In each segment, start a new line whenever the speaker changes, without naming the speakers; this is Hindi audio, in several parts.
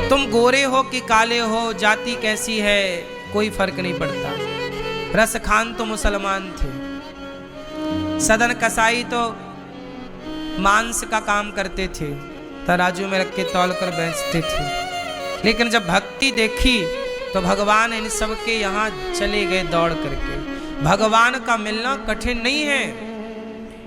तुम गोरे हो कि काले हो, जाति कैसी है कोई फर्क नहीं पड़ता। रस खान तो मुसलमान थे, सदन कसाई तो मांस का काम करते थे, तराजू में रख के तौल कर बेचते थे। लेकिन जब भक्ति देखी तो भगवान इन सब के यहाँ चले गए दौड़ करके। भगवान का मिलना कठिन नहीं है,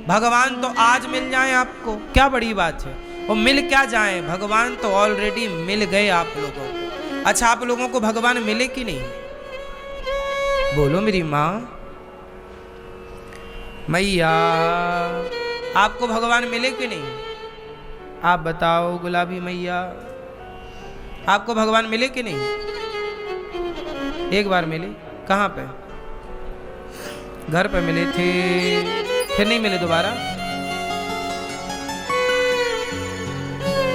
भगवान तो आज मिल जाए आपको, क्या बड़ी बात है। वो मिल क्या जाए, भगवान तो ऑलरेडी मिल गए आप लोगों को। अच्छा, आप लोगों को भगवान मिले कि नहीं? बोलो मेरी माँ। मैया, आपको भगवान मिले कि नहीं? आप बताओ गुलाबी मैया, आपको भगवान मिले कि नहीं? एक बार मिले, कहाँ पे? घर पे मिले थे, फिर नहीं मिले दोबारा?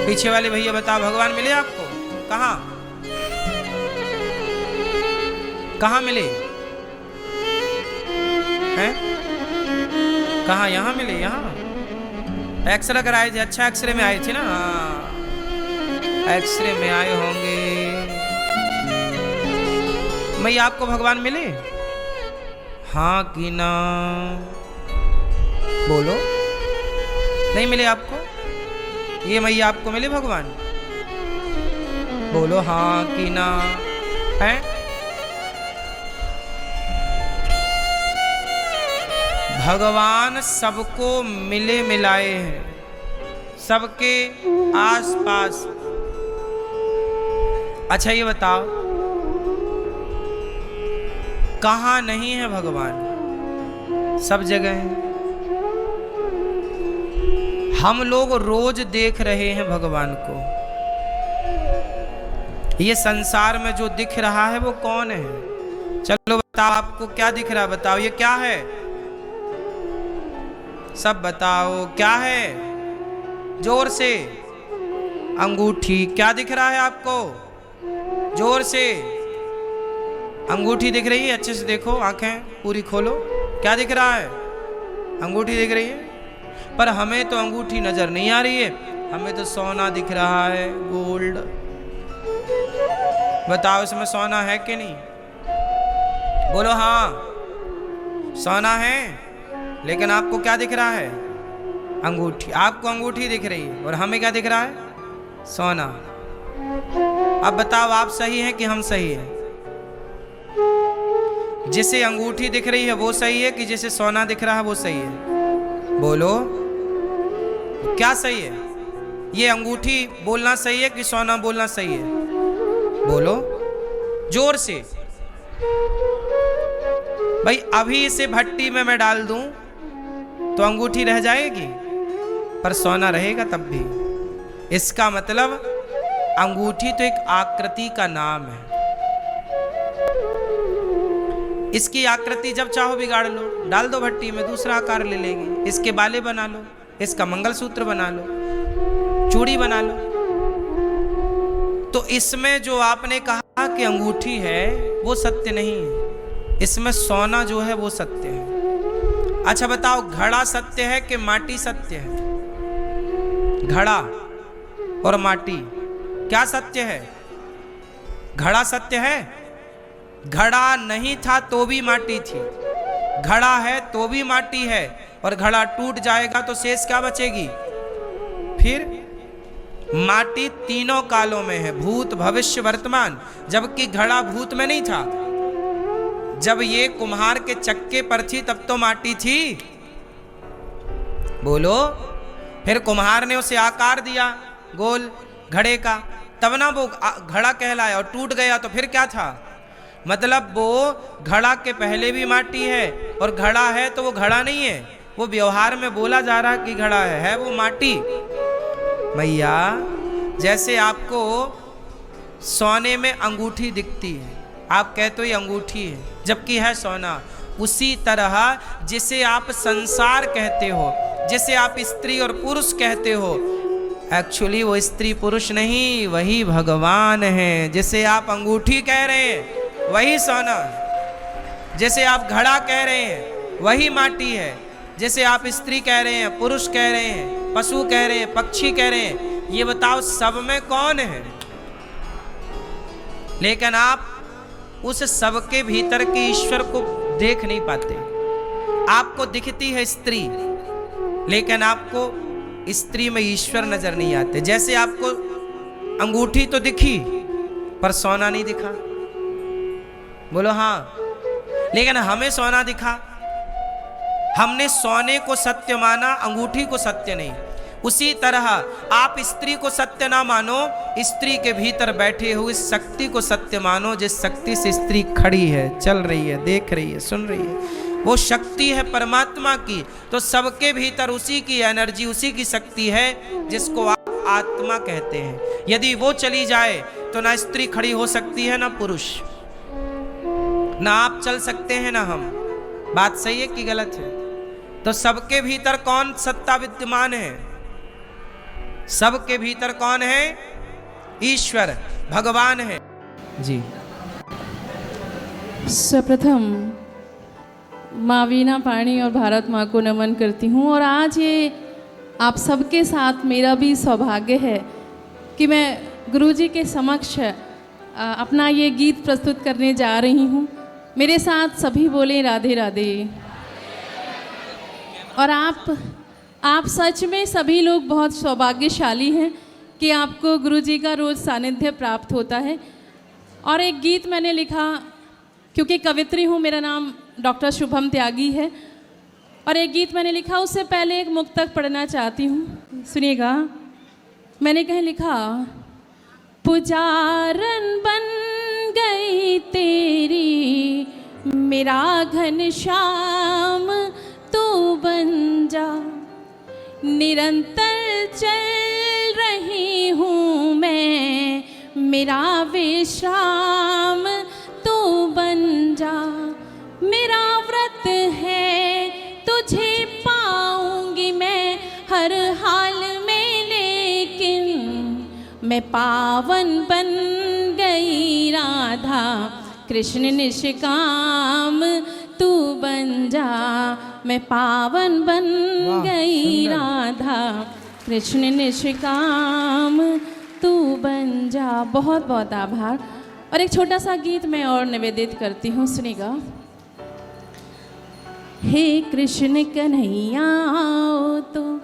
पीछे वाले भैया बताओ, भगवान मिले आपको? कहाँ कहाँ मिले हैं? कहाँ? यहाँ मिले? यहाँ एक्सरे कराए थे? अच्छा, एक्सरे में आए थे ना? एक्सरे में आए होंगे। मैया, आपको भगवान मिले? हाँ कि ना? बोलो। नहीं मिले आपको? ये मैया, आपको मिले भगवान? बोलो हाँ कि ना? है? भगवान सबको मिले मिलाए हैं, सबके आसपास। अच्छा ये बताओ, कहाँ नहीं है भगवान? सब जगह है। हम लोग रोज देख रहे हैं भगवान को। ये संसार में जो दिख रहा है वो कौन है? चलो बताओ, आपको क्या दिख रहा है? बताओ, ये क्या है? सब बताओ, क्या है? जोर से। अंगूठी। क्या दिख रहा है आपको? जोर से। अंगूठी दिख रही है? अच्छे से देखो, आंखें पूरी खोलो। क्या दिख रहा है? अंगूठी दिख रही है, पर हमें तो अंगूठी नजर नहीं आ रही है, हमें तो सोना दिख रहा है, गोल्ड। बताओ, इसमें सोना है कि नहीं? बोलो हाँ, सोना है। लेकिन आपको क्या दिख रहा है? अंगूठी। आपको अंगूठी दिख रही है और हमें क्या दिख रहा है? सोना। अब बताओ, आप सही हैं कि हम सही हैं? जिसे अंगूठी दिख रही है वो सही है कि जिसे सोना दिख रहा है वो सही है? बोलो, क्या सही है? ये अंगूठी बोलना सही है कि सोना बोलना सही है? बोलो जोर से। भाई, अभी इसे भट्टी में मैं डाल दूं तो अंगूठी रह जाएगी, पर सोना रहेगा तब भी। इसका मतलब अंगूठी तो एक आकृति का नाम है। इसकी आकृति जब चाहो बिगाड़ लो, डाल दो भट्टी में, दूसरा आकार ले लेगी। इसके बाले बना लो, इसका मंगलसूत्र बना लो, चूड़ी बना लो। तो इसमें जो आपने कहा कि अंगूठी है वो सत्य नहीं है, इसमें सोना जो है वो सत्य है। अच्छा बताओ, घड़ा सत्य है कि माटी सत्य है? घड़ा और माटी क्या सत्य है? घड़ा सत्य है? घड़ा नहीं था तो भी माटी थी, घड़ा है तो भी माटी है, और घड़ा टूट जाएगा तो शेष क्या बचेगी? फिर माटी तीनों कालों में है, भूत भविष्य वर्तमान, जबकि घड़ा भूत में नहीं था। जब ये कुम्हार के चक्के पर थी तब तो माटी थी। बोलो। फिर कुम्हार ने उसे आकार दिया गोल घड़े का, तब ना वो घड़ा कहलाया, और टूट गया तो फिर क्या था? मतलब वो घड़ा के पहले भी माटी है, और घड़ा है तो वो घड़ा नहीं है, वो व्यवहार में बोला जा रहा कि घड़ा है वो माटी। मैया, जैसे आपको सोने में अंगूठी दिखती है, आप कहते हो ये अंगूठी है, जबकि है सोना, उसी तरह जिसे आप संसार कहते हो, जिसे आप स्त्री और पुरुष कहते हो, एक्चुअली वो स्त्री पुरुष नहीं, वही भगवान है। जिसे आप अंगूठी कह रहे हैं वही सोना है, जिसे आप घड़ा कह रहे हैं वही माटी है, जिसे आप स्त्री कह रहे हैं, पुरुष कह रहे हैं, पशु कह रहे हैं, पक्षी कह रहे हैं, ये बताओ सब में कौन है? लेकिन आप उस सबके भीतर के ईश्वर को देख नहीं पाते। आपको दिखती है स्त्री, लेकिन आपको स्त्री में ईश्वर नजर नहीं आते। जैसे आपको अंगूठी तो दिखी पर सोना नहीं दिखा, बोलो हाँ, लेकिन हमें सोना दिखा। हमने सोने को सत्य माना, अंगूठी को सत्य नहीं। उसी तरह आप स्त्री को सत्य ना मानो, स्त्री के भीतर बैठे हुए शक्ति को सत्य मानो। जिस शक्ति से स्त्री खड़ी है, चल रही है, देख रही है, सुन रही है, वो शक्ति है परमात्मा की। तो सबके भीतर उसी की एनर्जी, उसी की शक्ति है जिसको आप आत्मा कहते हैं। यदि वो चली जाए तो ना स्त्री खड़ी हो सकती है, ना पुरुष, ना आप चल सकते हैं, ना हम। बात सही है कि गलत है? तो सबके भीतर कौन सत्ता विद्यमान है? सबके भीतर कौन है? ईश्वर, भगवान है जी।
सर्वप्रथम माँ वीणा पाणी और भारत माँ को नमन करती हूँ। और आज ये आप सबके साथ मेरा भी सौभाग्य है कि मैं गुरुजी के समक्ष अपना ये गीत प्रस्तुत करने जा रही हूँ। मेरे साथ सभी बोले राधे राधे। और आप सच में सभी लोग बहुत सौभाग्यशाली हैं कि आपको गुरुजी का रोज़ सानिध्य प्राप्त होता है। और एक गीत मैंने लिखा, क्योंकि कवित्री हूँ, मेरा नाम डॉक्टर शुभम त्यागी है, और एक गीत मैंने लिखा। उससे पहले एक मुक्तक पढ़ना चाहती हूँ, सुनिएगा। मैंने कहीं लिखा, पुजारन बन गई तेरी मेरा घनश्याम, तू बन जा। निरंतर चल रही हूँ मैं, मेरा विश्राम तू बन जा। मेरा व्रत है तुझे पाऊंगी मैं हर हाल में, लेकिन मैं पावन बन गई राधा कृष्ण निष्काम, तू बन जा। मैं पावन बन गई राधा कृष्ण निष्काम, तू बन जा। बहुत बहुत आभार। और एक छोटा सा गीत मैं और निवेदित करती हूँ, सुनिएगा। हे कृष्ण कन्हैया आओ, तो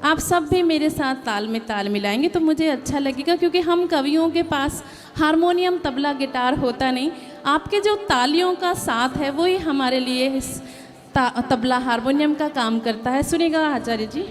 आप सब भी मेरे साथ ताल में ताल मिलाएंगे तो मुझे अच्छा लगेगा, क्योंकि हम कवियों के पास हारमोनियम, तबला, गिटार होता नहीं। आपके जो तालियों का साथ है वही हमारे लिए इस तबला, हारमोनियम का काम करता है। सुनिएगा आचार्य जी।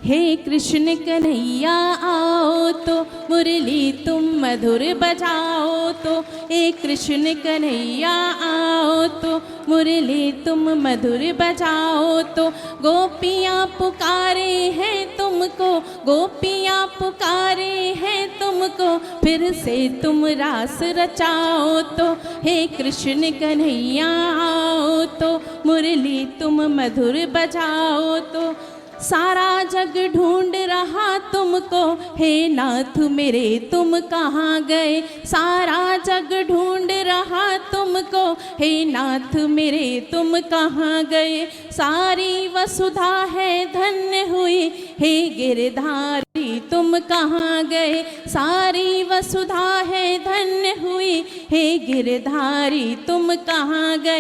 हे कृष्ण कन्हैया आओ तो मुरली तुम मधुर बजाओ, तो हे कृष्ण कन्हैया आओ तो मुरली तुम मधुर बजाओ। तो गोपियाँ पुकारे हैं तुमको, गोपियाँ पुकारे हैं तुमको, फिर से तुम रास रचाओ। तो हे कृष्ण कन्हैया आओ तो मुरली तुम मधुर बजाओ। तो सारा जग ढूंढ रहा तुमको, हे नाथ मेरे तुम कहाँ गए। सारा जग ढूंढ रहा तुमको, हे नाथ मेरे तुम कहाँ गए। सारी वसुधा है धन्य हुई, हे गिरधारी तुम कहाँ गए। सारी वसुधा है धन्य हुई, हे गिरधारी तुम कहाँ गए।